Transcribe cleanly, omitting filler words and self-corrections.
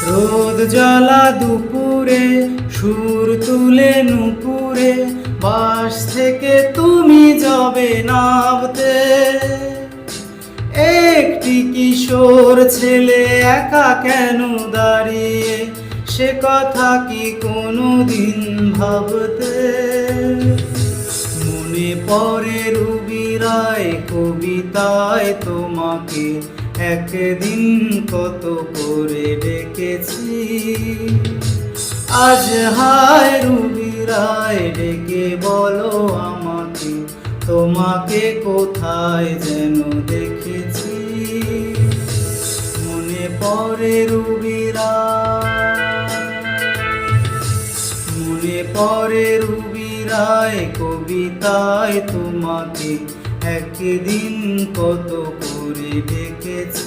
রোদ জ্বালা দুপুরে সুর তুলে নুপুরে বাস থেকে তুমি যাবে নাবতে। একটি কিশোর ছেলে একা কেন দাঁড়িয়ে, সে কথা কি কোনোদিন ভাবতে? মনে পড়ে রুবি রায় কবিতায় তোমাকে একদিন কত করে ডেকেছি। আজ হায় রুবি রায় ডেকে বলো আমাকে, তোমাকে কোথায় যেন দেখেছি। মনে পড়ে রুবি রায়, মনে পড়ে রুবি রায় কবিতায় তোমাকে একদিন কত করে ডেকেছি।